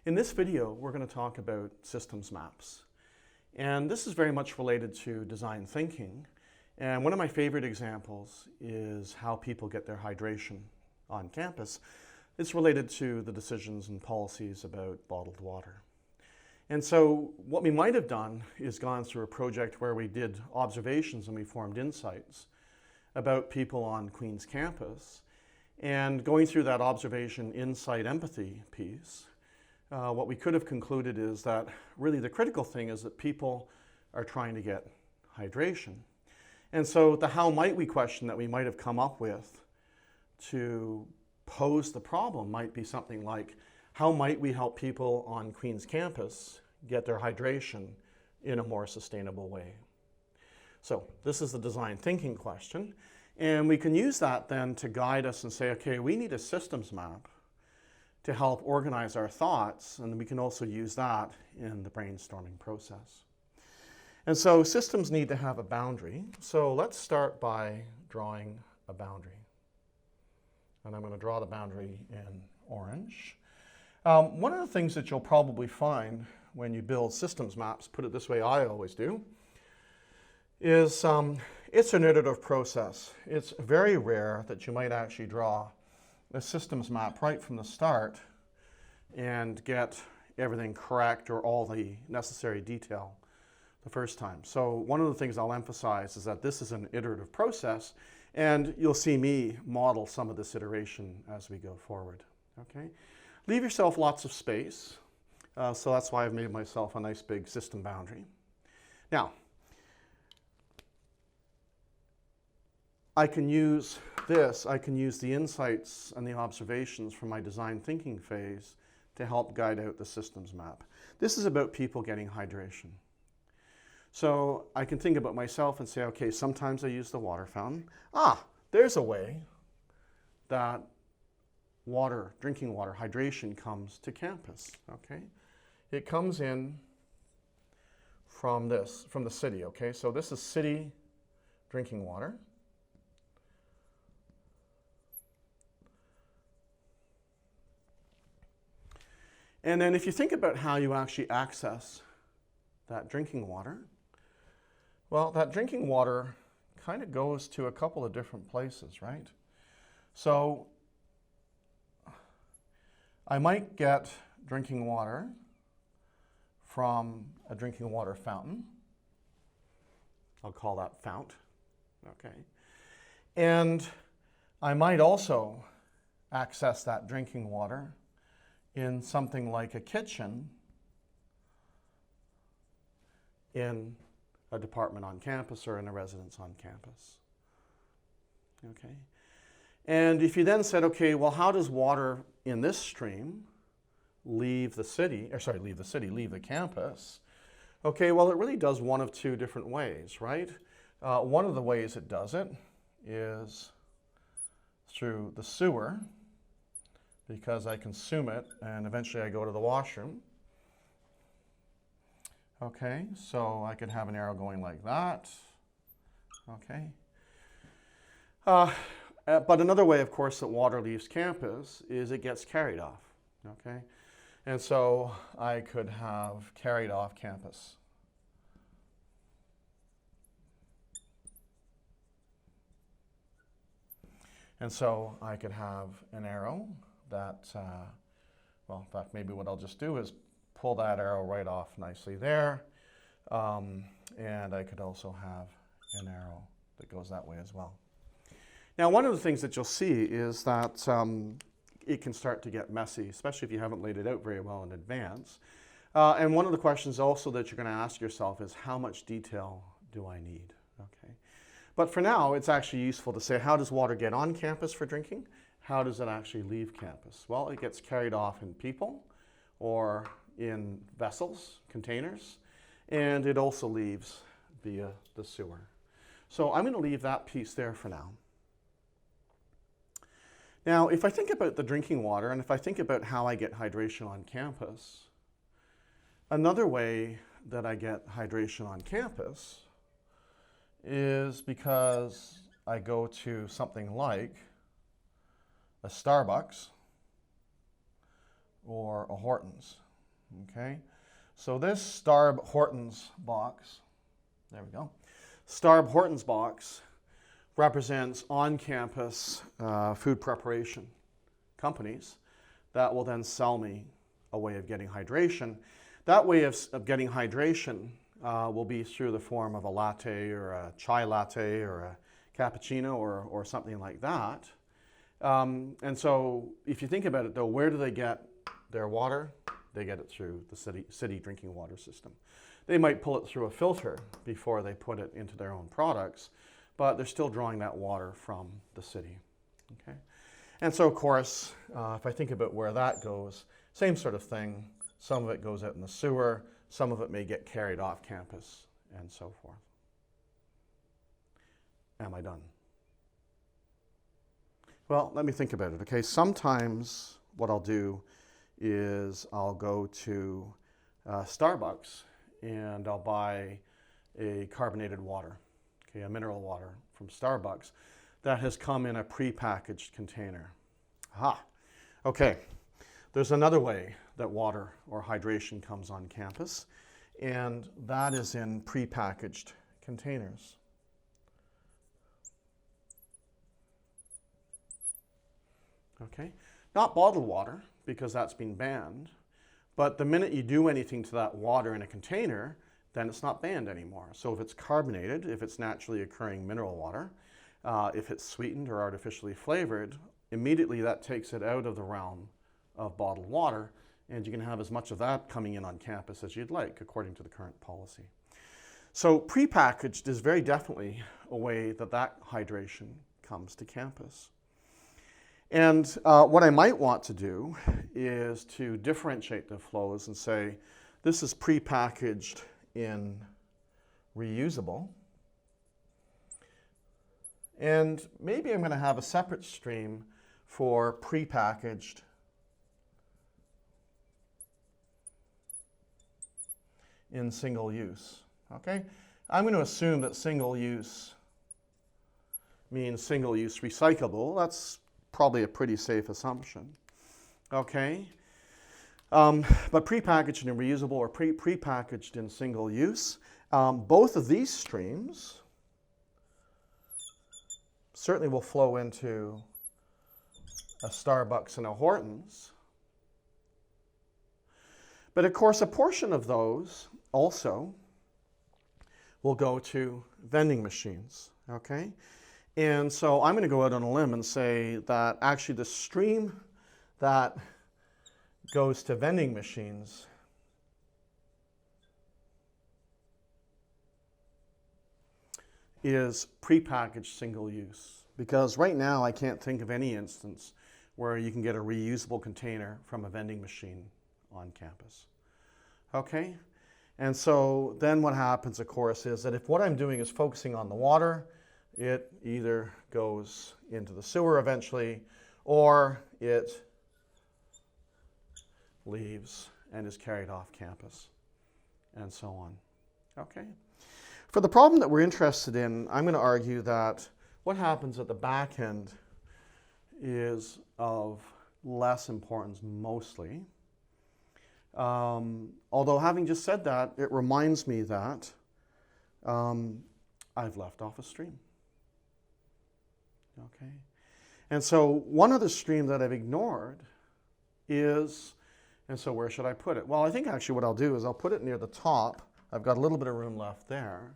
In this video, we're going to talk about systems maps. And this is very much related to design thinking. And one of my favorite examples is how people get their hydration on campus. It's related to the decisions and policies about bottled water. And so what we might have done is gone through a project where we did observations and we formed insights about people on Queen's campus. And going through that observation, insight, empathy piece, what we could have concluded is that really the critical thing is that people are trying to get hydration. And so the how might we question that we might have come up with to pose the problem might be something like, how might we help people on Queen's campus get their hydration in a more sustainable way? So this is the design thinking question. And we can use that then to guide us and say, okay, we need a systems map to help organize our thoughts, and we can also use that in the brainstorming process. And so systems need to have a boundary. So let's start by drawing a boundary. And I'm going to draw the boundary in orange. One of the things that you'll probably find when you build systems maps, put it this way, I always do, is it's an iterative process. It's very rare that you might actually draw a systems map right from the start and get everything correct or all the necessary detail the first time. So one of the things I'll emphasize is that this is an iterative process, and you'll see me model some of this iteration as we go forward. Okay? Leave yourself lots of space. So that's why I've made myself a nice big system boundary. Now, I can use this, I can use the insights and the observations from my design thinking phase to help guide out the systems map. This is about people getting hydration. So I can think about myself and say, okay, sometimes I use the water fountain. There's a way that water, drinking water, hydration comes to campus, okay? It comes in from this, from the city, okay? So this is city drinking water. And then if you think about how you actually access that drinking water, well, that drinking water kind of goes to a couple of different places, right? So I might get drinking water from a drinking water fountain. I'll call that fount, okay? And I might also access that drinking water in something like a kitchen in a department on campus or in a residence on campus. Okay? And if you then said, okay, well, how does water in this stream leave the campus? Okay, well, it really does one of two different ways, right? One of the ways it does it is through the sewer, because I consume it and eventually I go to the washroom. Okay, so I could have an arrow going like that. Okay. But another way, of course, that water leaves campus is it gets carried off. Okay, and so I could have carried off campus. And so I could have an arrow that, well, in fact, maybe what I'll just do is pull that arrow right off nicely there. And I could also have an arrow that goes that way as well. Now, one of the things that you'll see is that it can start to get messy, especially if you haven't laid it out very well in advance. And one of the questions also that you're going to ask yourself is, how much detail do I need? Okay. But for now, it's actually useful to say, how does water get on campus for drinking? How does it actually leave campus? Well, it gets carried off in people or in vessels, containers, and it also leaves via the sewer. So I'm going to leave that piece there for now. Now, if I think about the drinking water and if I think about how I get hydration on campus, another way that I get hydration on campus is because I go to something like a Starbucks or a Hortons. Okay, so this Starb Hortons box, there we go. Starb Hortons box represents on-campus food preparation companies that will then sell me a way of getting hydration. That way of getting hydration will be through the form of a latte or a chai latte or a cappuccino or something like that. And so if you think about it though, where do they get their water? They get it through the city drinking water system. They might pull it through a filter before they put it into their own products, but they're still drawing that water from the city. Okay? And so of course, if I think about where that goes, same sort of thing. Some of it goes out in the sewer, some of it may get carried off campus, and so forth. Am I done? Well, let me think about it. Okay, sometimes what I'll do is I'll go to Starbucks and I'll buy a carbonated water, okay, a mineral water from Starbucks that has come in a pre-packaged container. Aha, okay. There's another way that water or hydration comes on campus, and that is in pre-packaged containers. Okay, not bottled water, because that's been banned, but the minute you do anything to that water in a container, then it's not banned anymore. So if it's carbonated, if it's naturally occurring mineral water, if it's sweetened or artificially flavored, immediately that takes it out of the realm of bottled water, and you can have as much of that coming in on campus as you'd like, according to the current policy. So prepackaged is very definitely a way that that hydration comes to campus. And what I might want to do is to differentiate the flows and say, this is prepackaged in reusable. And maybe I'm going to have a separate stream for prepackaged in single use. Okay? I'm going to assume that single use means single use recyclable. That's probably a pretty safe assumption. Okay? But prepackaged and reusable or prepackaged in single use, both of these streams certainly will flow into a Starbucks and a Hortons. But of course, a portion of those also will go to vending machines, okay? And so I'm going to go out on a limb and say that actually the stream that goes to vending machines is prepackaged single use. Because right now I can't think of any instance where you can get a reusable container from a vending machine on campus. Okay? And so then what happens, of course, is that if what I'm doing is focusing on the water, it either goes into the sewer eventually, or it leaves and is carried off campus, and so on. Okay? For the problem that we're interested in, I'm going to argue that what happens at the back end is of less importance mostly. Although having just said that, it reminds me that I've left off a stream. Okay? And so one other stream that I've ignored is, and so where should I put it? Well, I think actually what I'll do is I'll put it near the top. I've got a little bit of room left there.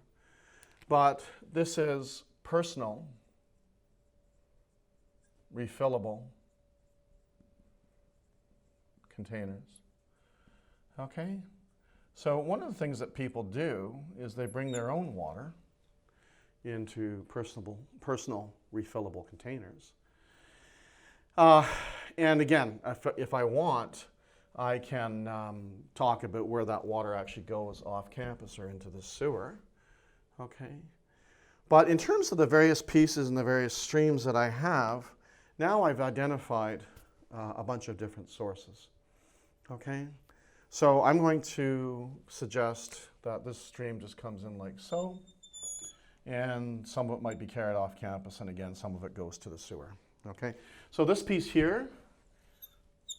But this is personal, refillable containers. Okay? So one of the things that people do is they bring their own water into personal refillable containers. And again, if I want, I can talk about where that water actually goes off campus or into the sewer. Okay? But in terms of the various pieces and the various streams that I have, now I've identified a bunch of different sources. Okay? So I'm going to suggest that this stream just comes in like so, and some of it might be carried off campus, and again, some of it goes to the sewer. Okay? So this piece here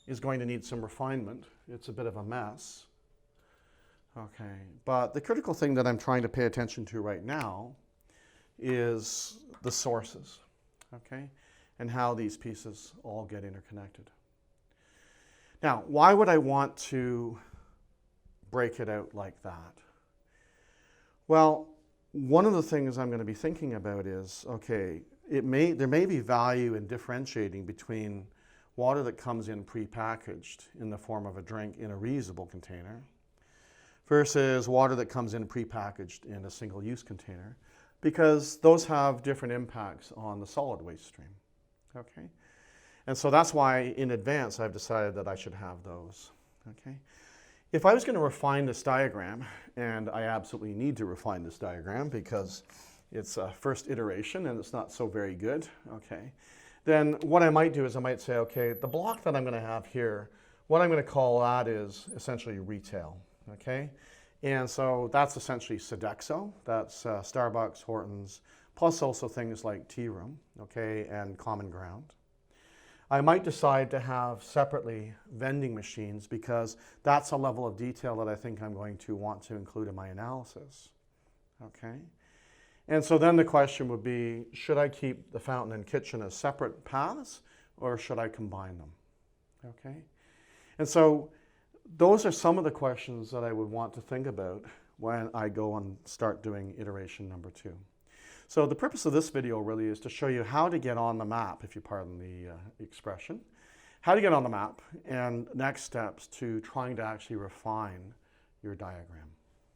is going to need some refinement. It's a bit of a mess. Okay, but the critical thing that I'm trying to pay attention to right now is the sources, okay, and how these pieces all get interconnected. Now, why would I want to break it out like that? Well, one of the things I'm going to be thinking about is, okay, there may be value in differentiating between water that comes in prepackaged in the form of a drink in a reusable container versus water that comes in prepackaged in a single-use container, because those have different impacts on the solid waste stream, okay? And so that's why in advance I've decided that I should have those, okay? If I was going to refine this diagram, and I absolutely need to refine this diagram because it's a first iteration and it's not so very good, okay, then what I might do is I might say, okay, the block that I'm going to have here, what I'm going to call that is essentially retail, okay? And so that's essentially Sodexo, that's Starbucks, Hortons, plus also things like Tea Room, okay, and Common Ground. I might decide to have separately vending machines because that's a level of detail that I think I'm going to want to include in my analysis, okay? And so then the question would be, should I keep the fountain and kitchen as separate paths or should I combine them, okay? And so those are some of the questions that I would want to think about when I go and start doing iteration number 2. So the purpose of this video really is to show you how to get on the map, if you pardon the expression, how to get on the map and next steps to trying to actually refine your diagram.